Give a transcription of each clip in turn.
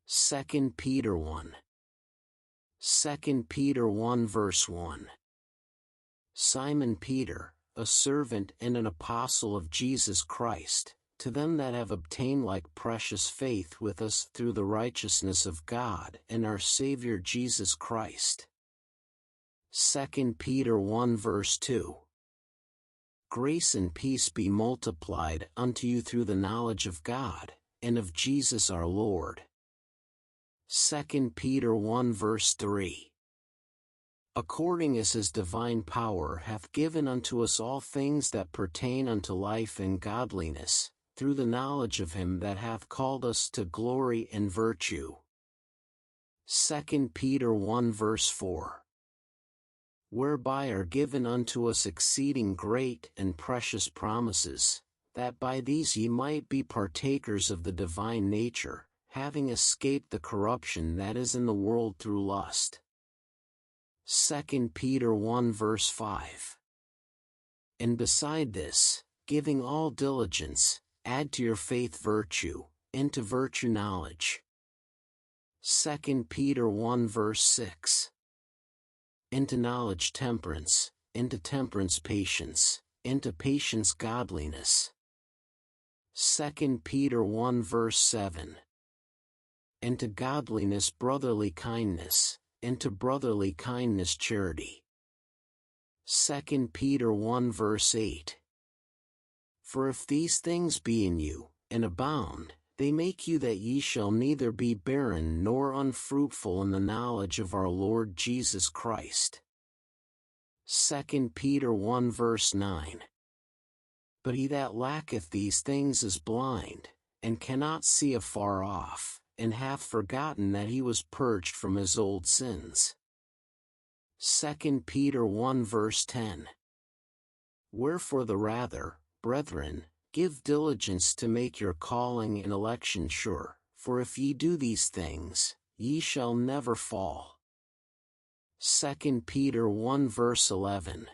2 Peter 1. 2 Peter 1 verse 1. Simon Peter, a servant and an apostle of Jesus Christ, to them that have obtained like precious faith with us through the righteousness of God and our Savior Jesus Christ. 2 Peter 1 verse 2. Grace and peace be multiplied unto you through the knowledge of God, and of Jesus our Lord. 2 Peter 1 verse 3. According as his divine power hath given unto us all things that pertain unto life and godliness, through the knowledge of him that hath called us to glory and virtue. 2 Peter 1 verse 4. Whereby are given unto us exceeding great and precious promises, that by these ye might be partakers of the divine nature, having escaped the corruption that is in the world through lust. 2 Peter 1 verse 5. And beside this, giving all diligence, add to your faith virtue, and to virtue knowledge. 2 Peter 1 verse 6. Into knowledge temperance, into temperance patience, into patience godliness. 2 Peter 1 verse 7. Into godliness brotherly kindness, into brotherly kindness charity. 2 Peter 1 verse 8. For if these things be in you, and abound, they make you that ye shall neither be barren nor unfruitful in the knowledge of our Lord Jesus Christ. 2 Peter 1 verse 9. But he that lacketh these things is blind, and cannot see afar off, and hath forgotten that he was purged from his old sins. 2 Peter 1 verse 10. Wherefore the rather, brethren, give diligence to make your calling and election sure, for if ye do these things, ye shall never fall. 2 Peter 1 verse 11.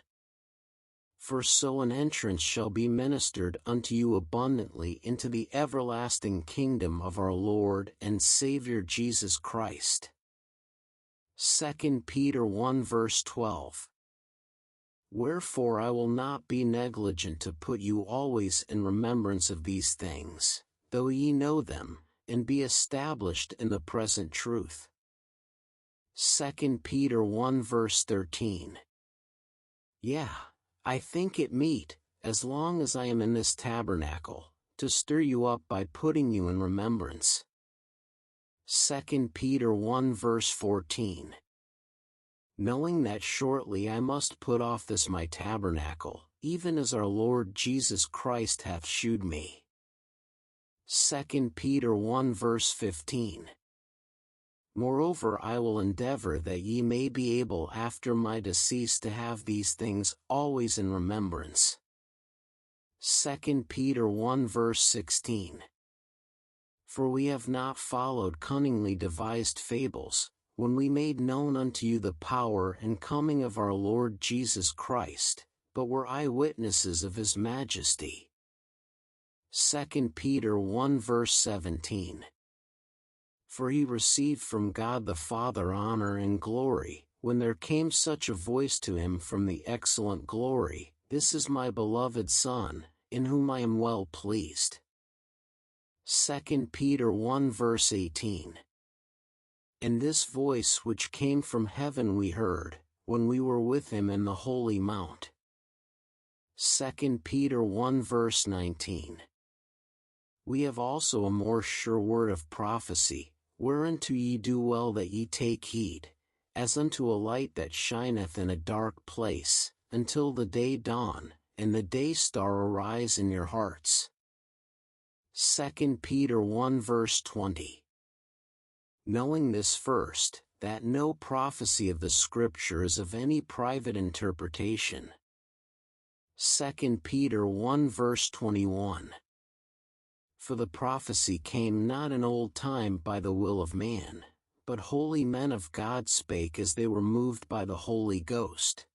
For so an entrance shall be ministered unto you abundantly into the everlasting kingdom of our Lord and Savior Jesus Christ. 2 Peter 1 verse 12. Wherefore I will not be negligent to put you always in remembrance of these things, though ye know them, and be established in the present truth. 2 Peter 1 verse 13. Yeah, I think it meet, as long as I am in this tabernacle, to stir you up by putting you in remembrance. 2 Peter 1 verse 14. Knowing that shortly I must put off this my tabernacle, even as our Lord Jesus Christ hath shewed me. 2 Peter 1 verse 15. Moreover I will endeavor that ye may be able after my decease to have these things always in remembrance. 2 Peter 1 verse 16. For we have not followed cunningly devised fables, when we made known unto you the power and coming of our Lord Jesus Christ, but were eyewitnesses of his majesty. 2 Peter 1 verse 17. For he received from God the Father honor and glory, when there came such a voice to him from the excellent glory, This is my beloved Son, in whom I am well pleased. 2 Peter 1 verse 18. And this voice which came from heaven we heard, when we were with him in the holy mount. 2 Peter 1 verse 19. We have also a more sure word of prophecy, whereunto ye do well that ye take heed, as unto a light that shineth in a dark place, until the day dawn, and the day star arise in your hearts. 2 Peter 1 verse 20. Knowing this first, that no prophecy of the Scripture is of any private interpretation. 2 Peter 1 verse 21. For the prophecy came not in old time by the will of man, but holy men of God spake as they were moved by the Holy Ghost.